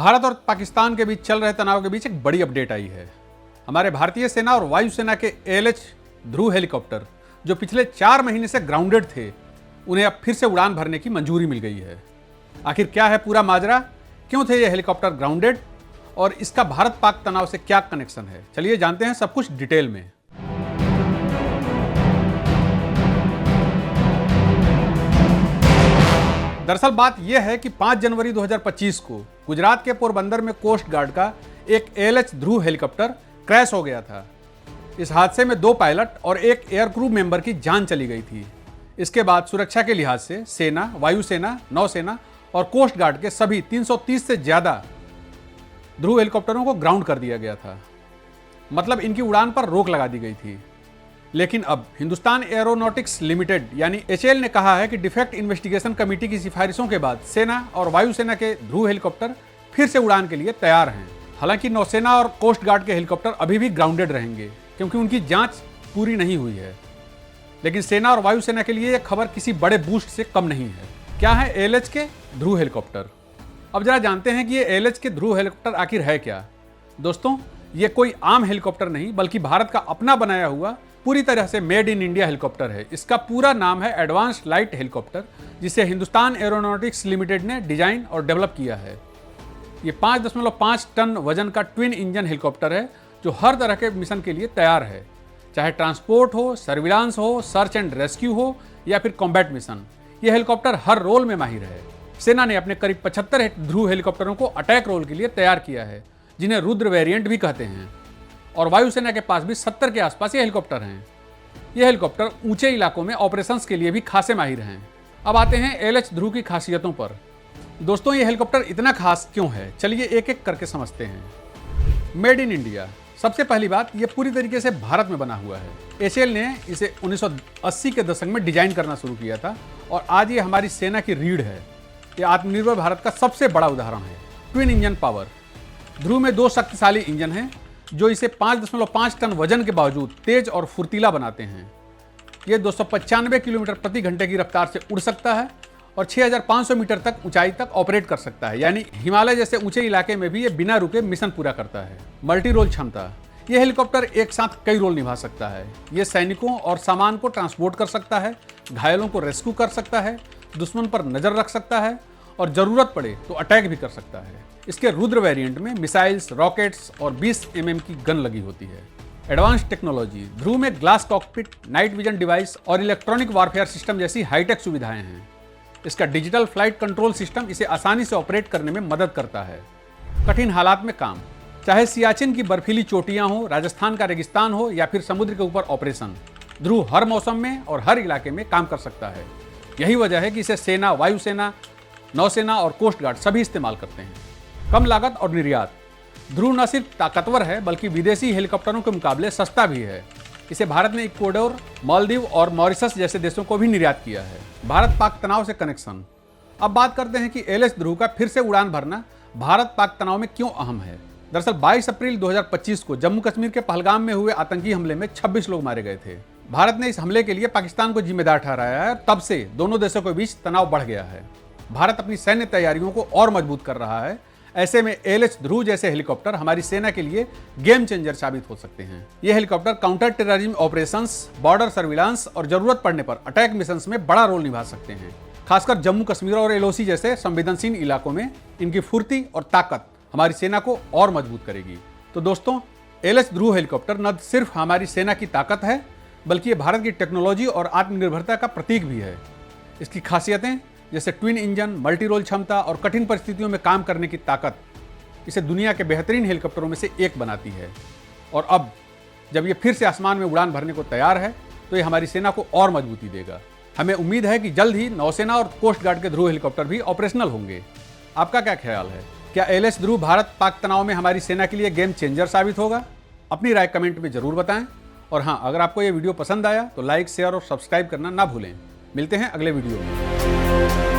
भारत और पाकिस्तान के बीच चल रहे तनाव के बीच एक बड़ी अपडेट आई है। हमारे भारतीय सेना और वायुसेना के ALH ध्रुव हेलीकॉप्टर जो पिछले 4 महीने से ग्राउंडेड थे, उन्हें अब फिर से उड़ान भरने की मंजूरी मिल गई है। आखिर क्या है पूरा माजरा, क्यों थे ये हेलीकॉप्टर ग्राउंडेड और इसका भारत पाक तनाव से क्या कनेक्शन है, चलिए जानते हैं सब कुछ डिटेल में। दरअसल बात यह है कि 5 जनवरी 2025 को गुजरात के पोरबंदर में कोस्ट गार्ड का एक ALH ध्रुव हेलीकॉप्टर क्रैश हो गया था। इस हादसे में 2 पायलट और एक एयर क्रू मेंबर की जान चली गई थी। इसके बाद सुरक्षा के लिहाज से सेना, वायुसेना, नौसेना और कोस्ट गार्ड के सभी 330 से ज्यादा ध्रुव हेलीकॉप्टरों को ग्राउंड कर दिया गया था, मतलब इनकी उड़ान पर रोक लगा दी गई थी। लेकिन अब हिंदुस्तान एरोनॉटिक्स लिमिटेड यानी HAL ने कहा है कि डिफेक्ट इन्वेस्टिगेशन कमेटी की सिफारिशों के बाद सेना और वायुसेना के ध्रुव हेलीकॉप्टर फिर से उड़ान के लिए तैयार हैं। हालांकि नौसेना और कोस्ट गार्ड के हेलीकॉप्टर अभी भी ग्राउंडेड रहेंगे क्योंकि उनकी जांच पूरी नहीं हुई है। लेकिन सेना और वायुसेना के लिए यह खबर किसी बड़े बूस्ट से कम नहीं है। क्या है ALH के ध्रुव हेलीकॉप्टर? अब जरा जानते हैं कि ये ALH के ध्रुव हेलीकॉप्टर आखिर है क्या। दोस्तों, ये कोई आम हेलीकॉप्टर नहीं बल्कि भारत का अपना बनाया हुआ पूरी तरह से मेड इन इंडिया हेलीकॉप्टर है। इसका पूरा नाम है एडवांस्ड लाइट हेलीकॉप्टर, जिसे हिंदुस्तान एरोनॉटिक्स लिमिटेड ने डिजाइन और डेवलप किया है। ये 5.5 टन वजन का ट्विन इंजन हेलीकॉप्टर है जो हर तरह के मिशन के लिए तैयार है, चाहे ट्रांसपोर्ट हो, सर्विलांस हो, सर्च एंड रेस्क्यू हो या फिर कॉम्बैट मिशन। यह हेलीकॉप्टर हर रोल में माहिर है। सेना ने अपने करीब 75 ध्रुव हेलीकॉप्टरों को अटैक रोल के लिए तैयार किया है, जिन्हें रुद्र वेरिएंट भी कहते हैं। और वायुसेना के पास भी 70 के आसपास ये हेलीकॉप्टर हैं। ये हेलीकॉप्टर ऊंचे इलाकों में ऑपरेशंस के लिए भी खासे माहिर हैं। अब आते हैं ALH ध्रुव की खासियतों पर। दोस्तों, ये हेलीकॉप्टर इतना खास क्यों है, चलिए एक एक करके समझते हैं। Made in India. सबसे पहली बात, ये पूरी तरीके से भारत में बना हुआ है। HAL ने इसे 1980 के दशक में डिजाइन करना शुरू किया था और आज ये हमारी सेना की रीढ़ है। ये आत्मनिर्भर भारत का सबसे बड़ा उदाहरण है। Twin engine power. ध्रुव में 2 शक्तिशाली इंजन हैं जो इसे 5.5 टन वजन के बावजूद तेज और फुर्तीला बनाते हैं। ये 295 किलोमीटर प्रति घंटे की रफ्तार से उड़ सकता है और 6500 मीटर तक ऊंचाई तक ऑपरेट कर सकता है, यानी हिमालय जैसे ऊंचे इलाके में भी ये बिना रुके मिशन पूरा करता है। मल्टी रोल क्षमता। यह हेलीकॉप्टर एक साथ कई रोल निभा सकता है। ये सैनिकों और सामान को ट्रांसपोर्ट कर सकता है, घायलों को रेस्क्यू कर सकता है, दुश्मन पर नजर रख सकता है और जरूरत पड़े तो अटैक भी कर सकता है। इसके रुद्र वेरिएंट में मिसाइल्स, रॉकेट्स और 20 mm की गन लगी होती है। Advance technology. ध्रुव में glass cockpit, night vision device और इलेक्ट्रॉनिक वारफेयर सिस्टम जैसी हाईटेक सुविधाएं हैं। इसका डिजिटल फ्लाइट कंट्रोल सिस्टम इसे आसानी से ऑपरेट करने में मदद करता है। कठिन हालात में काम। चाहे सियाचिन की बर्फीली चोटियां हो, राजस्थान का रेगिस्तान हो या फिर समुद्र के ऊपर ऑपरेशन, ध्रुव हर मौसम में और हर इलाके में काम कर सकता है। यही वजह है कि इसे सेना, वायुसेना, नौसेना और कोस्ट गार्ड सभी इस्तेमाल करते हैं। कम लागत और निर्यात। ध्रुव न सिर्फ ताकतवर है बल्कि विदेशी हेलीकॉप्टरों के मुकाबले सस्ता भी है। इसे भारत ने इक्वाडोर, मालदीव और मॉरिशस जैसे देशों को भी निर्यात किया है। भारत पाक तनाव से कनेक्शन। अब बात करते हैं कि ALH ध्रुव का फिर से उड़ान भरना भारत पाक तनाव में क्यों अहम है। दरअसल 22 अप्रैल 2025 को जम्मू कश्मीर के पहलगाम में हुए आतंकी हमले में 26 लोग मारे गए थे। भारत ने इस हमले के लिए पाकिस्तान को जिम्मेदार ठहराया है। तब से दोनों देशों के बीच तनाव बढ़ गया है। भारत अपनी सैन्य तैयारियों को और मजबूत कर रहा है। ऐसे में ALH ध्रुव जैसे हेलीकॉप्टर हमारी सेना के लिए गेम चेंजर साबित हो सकते हैं। ये helicopter counter terrorism operations, border surveillance और जरूरत पड़ने पर अटैक मिशंस में बड़ा रोल निभा सकते हैं। खासकर जम्मू कश्मीर और LOC जैसे संवेदनशील इलाकों में इनकी फुर्ती और ताकत हमारी सेना को और मजबूत करेगी। तो दोस्तों, ALH ध्रुव हेलीकॉप्टर न सिर्फ हमारी सेना की ताकत है बल्कि ये भारत की टेक्नोलॉजी और आत्मनिर्भरता का प्रतीक भी है। इसकी खासियतें जैसे ट्विन इंजन, मल्टी रोल क्षमता और कठिन परिस्थितियों में काम करने की ताकत इसे दुनिया के बेहतरीन हेलीकॉप्टरों में से एक बनाती है। और अब जब ये फिर से आसमान में उड़ान भरने को तैयार है तो ये हमारी सेना को और मजबूती देगा। हमें उम्मीद है कि जल्द ही नौसेना और कोस्ट गार्ड के ध्रुव हेलीकॉप्टर भी ऑपरेशनल होंगे। आपका क्या ख्याल है? क्या ALH ध्रुव भारत पाक तनाव में हमारी सेना के लिए गेम चेंजर साबित होगा? अपनी राय कमेंट में जरूर बताएं। और हाँ, अगर आपको ये वीडियो पसंद आया तो लाइक, शेयर और सब्सक्राइब करना ना भूलें। मिलते हैं अगले वीडियो में।